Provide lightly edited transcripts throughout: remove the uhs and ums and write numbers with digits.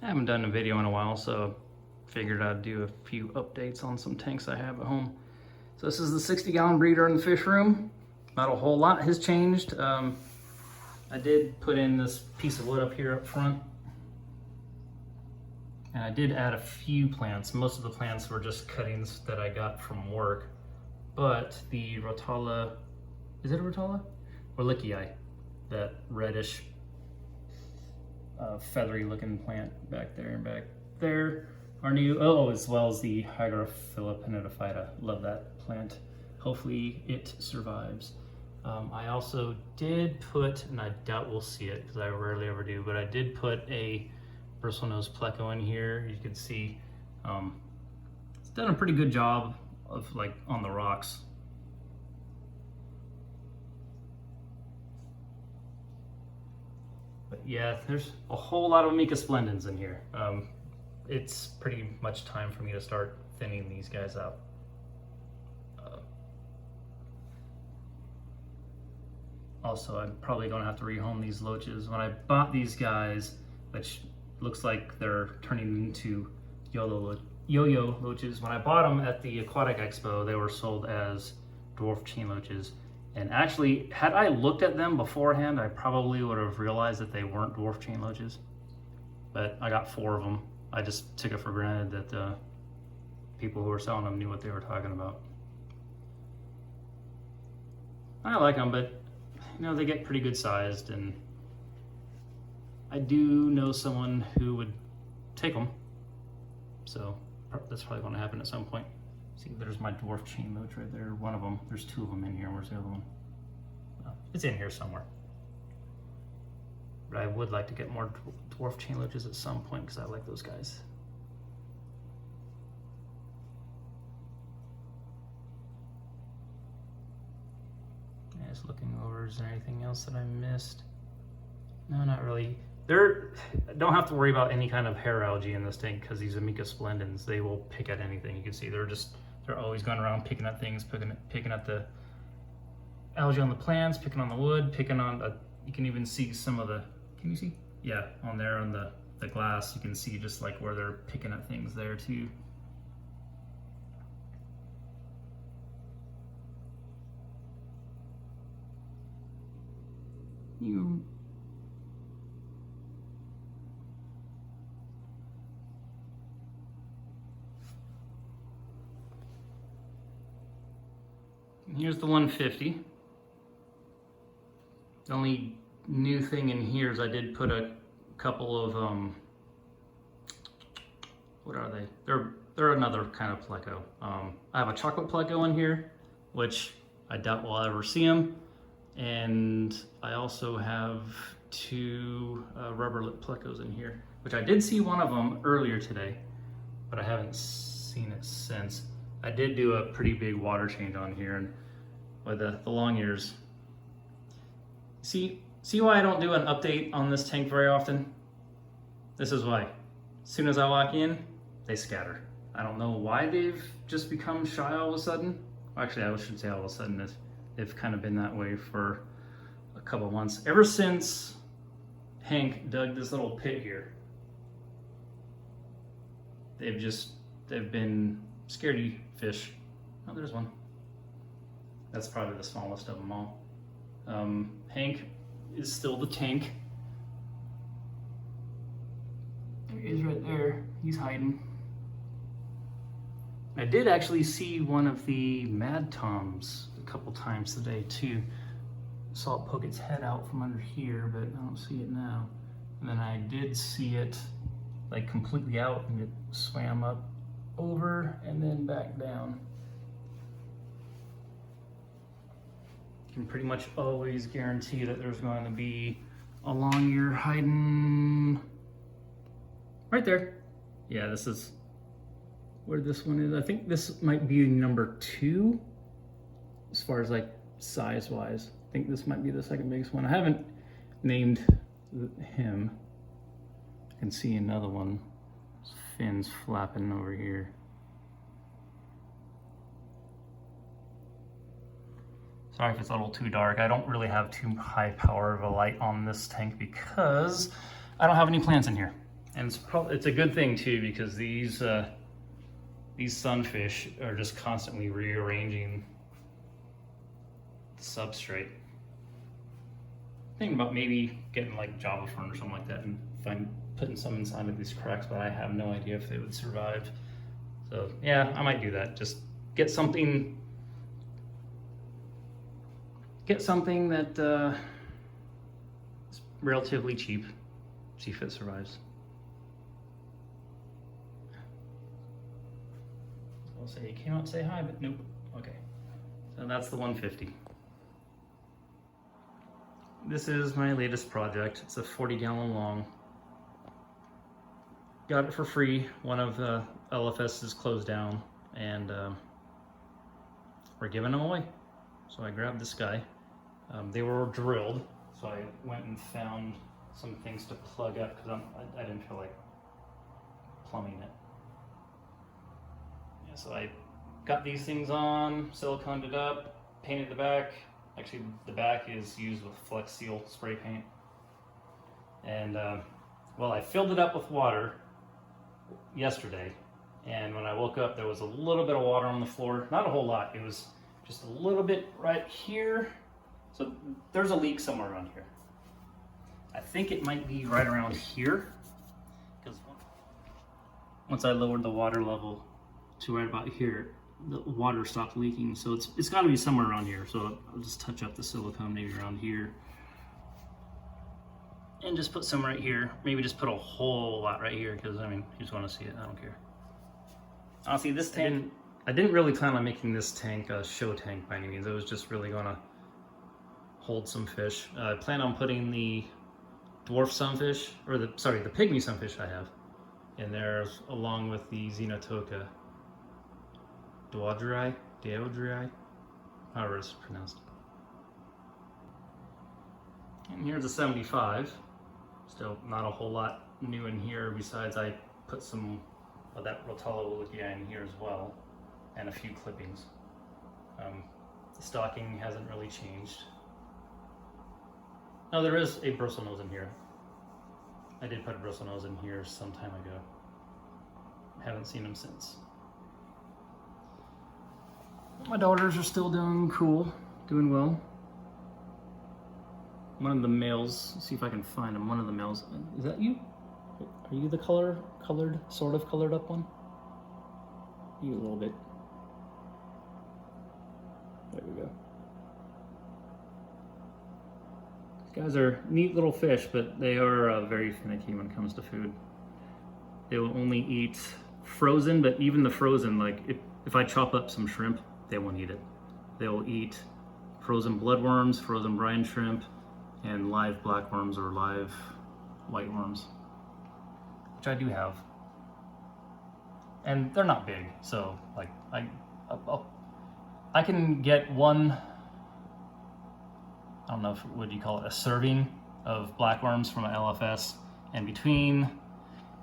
I haven't done a video in a while, so figured I'd do a few updates on some tanks I have at home. So this is the 60-gallon breeder in the fish room. Not a whole lot has changed. I did put in this piece of wood up here up front. And I did add a few plants. Most of the plants were just cuttings that I got from work. But the Rotala, is it a Rotala? Wallachii, that reddish feathery looking plant back there and back there are new. Oh, as well as the Hygrophila pennidophyta. Love that plant. Hopefully it survives. I also did put, and I doubt we'll see it because I rarely ever do, but I did put a bristlenose pleco in here. You can see it's done a pretty good job of like on the rocks. But yeah, there's a whole lot of Mica splendens in here. It's pretty much time for me to start thinning these guys out. Also, I'm probably gonna have to rehome these loaches. When I bought these guys, which looks like they're turning into yo-yo loaches. When I bought them at the Aquatic Expo, they were sold as dwarf chain loaches. And actually, had I looked at them beforehand, I probably would have realized that they weren't dwarf chain loaches. But I got 4 of them. I just took it for granted that people who were selling them knew what they were talking about. I like them, but you know, they get pretty good sized, and I do know someone who would take them. So that's probably going to happen at some point. See, there's my dwarf chain loach right there. One of them. There's 2 of them in here. Where's the other one? It's in here somewhere. But I would like to get more dwarf chain loaches at some point because I like those guys. Just looking over, is there anything else that I missed? No, not really. Don't have to worry about any kind of hair algae in this tank because these Mica splendens, they will pick at anything. You can see they're always going around picking at things, picking at the algae on the plants, picking on the wood, picking on you can even see some of the, can you see? Yeah, on there on the glass, you can see just like where they're picking at things there too. Here's the 150. The only new thing in here is I did put a couple of what are they? They're another kind of pleco. I have a chocolate pleco in here, which I doubt we'll ever see them, and I also have 2 rubber lip plecos in here, which I did see one of them earlier today, but I haven't seen it since. I did do a pretty big water change on here, and by the long ears. See why I don't do an update on this tank very often? This is why. As soon as I walk in, they scatter. I don't know why they've just become shy all of a sudden. Actually, I should say all of a sudden. They've kind of been that way for a couple of months. Ever since Hank dug this little pit here, they've been scaredy fish. Oh, there's one. That's probably the smallest of them all. Hank is still the tank. There he is right there. He's hiding. I did actually see one of the Mad Toms a couple times today too. Saw it poke its head out from under here, but I don't see it now. And then I did see it like completely out, and it swam up over and then back down. You can pretty much always guarantee that there's going to be a long ear hiding right there. Yeah, this is where this one is. I think this might be number 2 as far as like size wise. I think this might be the second biggest one. I haven't named him. I can see another one. His fins flapping over here. Sorry if it's a little too dark. I don't really have too high power of a light on this tank because I don't have any plants in here. And it's a good thing too, because these sunfish are just constantly rearranging the substrate. Thinking about maybe getting like Java Fern or something like that and putting some inside of these cracks, but I have no idea if they would survive. So yeah, I might do that. Just get something that is relatively cheap. See if it survives. I'll say he came out to say hi, but nope. Okay, so that's the 150. This is my latest project. It's a 40-gallon long. Got it for free. One of the LFS is closed down, and we're giving them away. So I grabbed this guy. They were drilled, so I went and found some things to plug up because I didn't feel like plumbing it. Yeah, so I got these things on, siliconed it up, painted the back. Actually, the back is used with Flex Seal spray paint. And well, I filled it up with water yesterday, and when I woke up, there was a little bit of water on the floor. Not a whole lot. It was just a little bit right here. So there's a leak somewhere around here. I think it might be right around here, because once I lowered the water level to right about here, the water stopped leaking. So it's got to be somewhere around here. So I'll just touch up the silicone maybe around here, and just put some right here. Maybe just put a whole lot right here, because I mean, you just want to see it. I don't care. Honestly, this tank, I didn't really plan on making this tank a show tank by any means. It was just really gonna hold some fish. I plan on putting the dwarf sunfish, or the pygmy sunfish I have in there, along with the Xenotoca Deodrii, however it's pronounced. And here's a 75. Still not a whole lot new in here, besides I put some of that Rotala willikia in here as well, and a few clippings. The stocking hasn't really changed. No, there is a bristlenose in here. I did put a bristlenose in here some time ago. Haven't seen him since. My daughters are still doing cool, doing well. One of the males, see if I can find him. One of the males, is that you? Are you the sort of colored up one? You a little bit. There we go. These guys are neat little fish, but they are very finicky when it comes to food. They will only eat frozen, but even the frozen, like if I chop up some shrimp, they won't eat it. They will eat frozen bloodworms, frozen brine shrimp, and live blackworms or live white worms, which I do have. And they're not big, so like I can get one, I don't know if, what do you call it, a serving of blackworms from an LFS, and between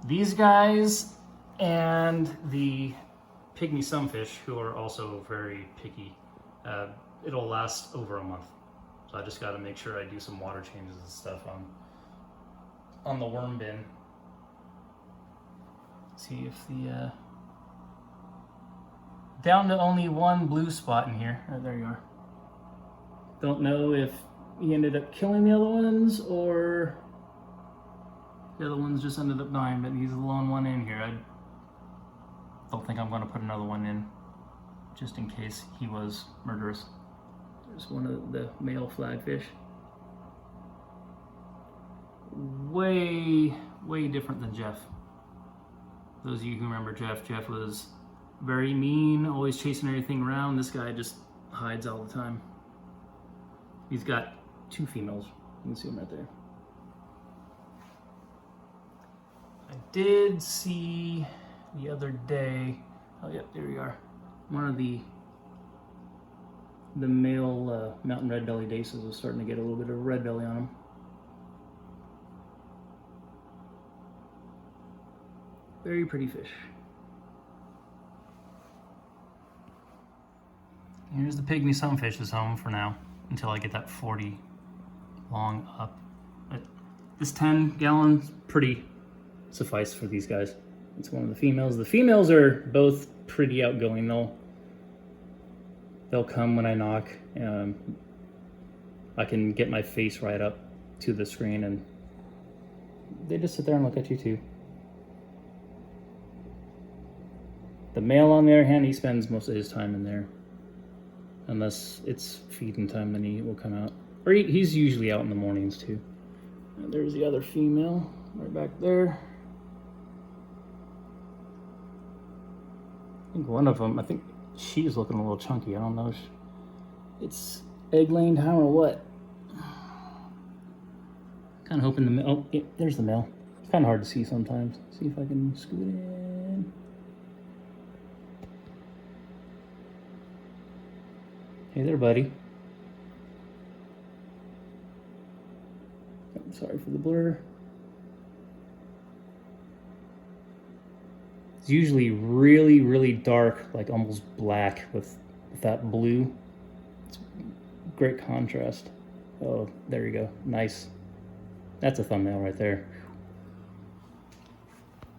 these guys and the pygmy sunfish, who are also very picky, it'll last over a month. So I just got to make sure I do some water changes and stuff on the worm bin. See if the down to only one blue spot in here. Oh, there you are. Don't know if he ended up killing the other ones or the other ones just ended up dying, but he's the lone one in here. I don't think I'm going to put another one in, just in case he was murderous. There's one of the male flagfish. Way different than Jeff. Those of you who remember Jeff was very mean, always chasing everything around. This guy just hides all the time. He's got two females. You can see them right there. I did see the other day, oh yep, there we are. One of the male mountain red belly daces was starting to get a little bit of red belly on him. Very pretty fish. Here's the pygmy sunfish's home for now, until I get that 40 long up. But this 10 gallon's pretty suffice for these guys. It's one of the females. The females are both pretty outgoing. They'll come when I knock. I can get my face right up to the screen and they just sit there and look at you too. The male, on the other hand, he spends most of his time in there. Unless it's feeding time, then he will come out. Or he's usually out in the mornings too. And there's the other female right back there. I think one of them, I think she's looking a little chunky. I don't know if it's egg-laying time or what. Kind of hoping the male, oh, yeah, there's the male. It's kind of hard to see sometimes. See if I can scoot in. Hey there, buddy. I'm sorry for the blur. It's usually really, really dark, like almost black with that blue. It's great contrast. Oh, there you go. Nice. That's a thumbnail right there.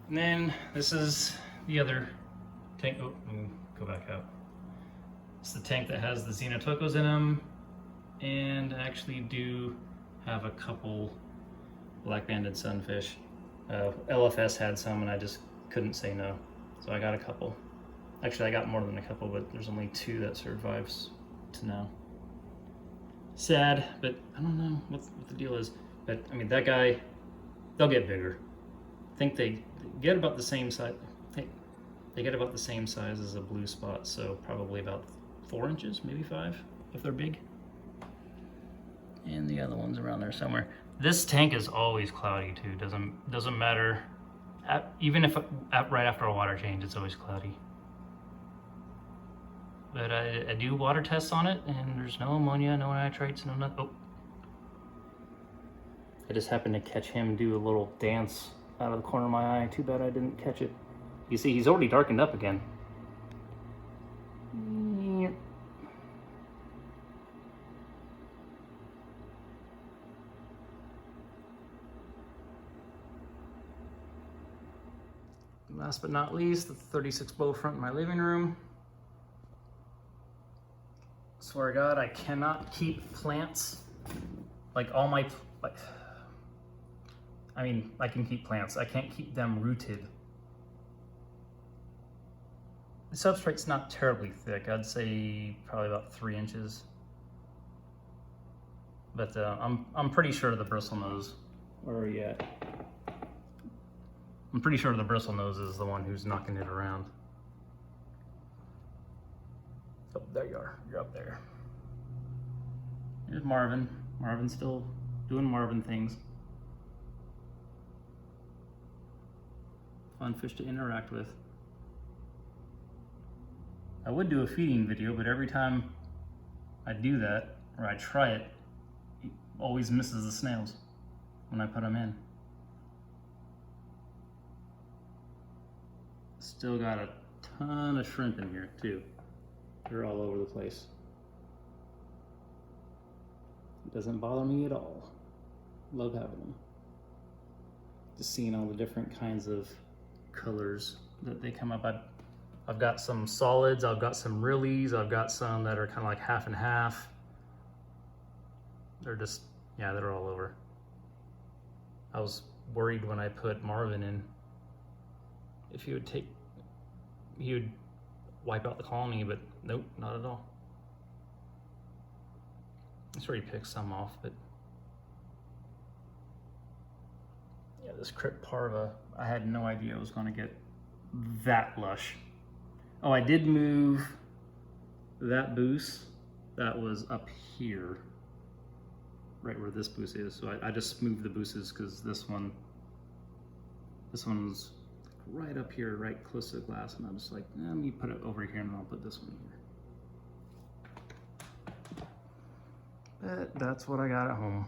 And then this is the other tank. Oh, let me go back out. It's the tank that has the Xenotocos in them, and I actually do have a couple black-banded sunfish. LFS had some, and I just couldn't say no, so I got a couple. Actually, I got more than a couple, but there's only 2 that survives to now. Sad, but I don't know what the deal is. But I mean, that guy, they'll get bigger. I think they get about the same size. They get about the same size as a blue spot, so probably about 4 inches, maybe 5, if they're big. And the other one's around there somewhere. This tank is always cloudy too. Doesn't matter. Even if right after a water change, it's always cloudy. But I do water tests on it, and there's no ammonia, no nitrates, no nothing. Oh. I just happened to catch him do a little dance out of the corner of my eye. Too bad I didn't catch it. You see, he's already darkened up again. Last but not least, the 36 bow front in my living room. Swear to God, I cannot keep plants, like all my, I mean, I can keep plants. I can't keep them rooted. The substrate's not terribly thick. I'd say probably about 3 inches. But I'm pretty sure the bristlenose. Where are you at? I'm pretty sure the bristlenose is the one who's knocking it around. Oh, there you are. You're up there. Here's Marvin. Marvin's still doing Marvin things. Fun fish to interact with. I would do a feeding video, but every time I do that, or I try it, it always misses the snails when I put them in. Still got a ton of shrimp in here too. They're all over the place. It doesn't bother me at all. Love having them. Just seeing all the different kinds of colors that they come up. I've got some solids, I've got some rillies, I've got some that are kind of like half and half. They're just, yeah, they're all over. I was worried when I put Marvin in if he would wipe out the colony, but nope, not at all. That's where he picks some off, but yeah, this Crypt Parva, I had no idea it was going to get that lush. Oh, I did move that boost that was up here, right where this boost is. So I just moved the boosters because this one's right up here, right close to the glass, and I'm just like, let me put it over here and I'll put this one here. But that's what I got at home.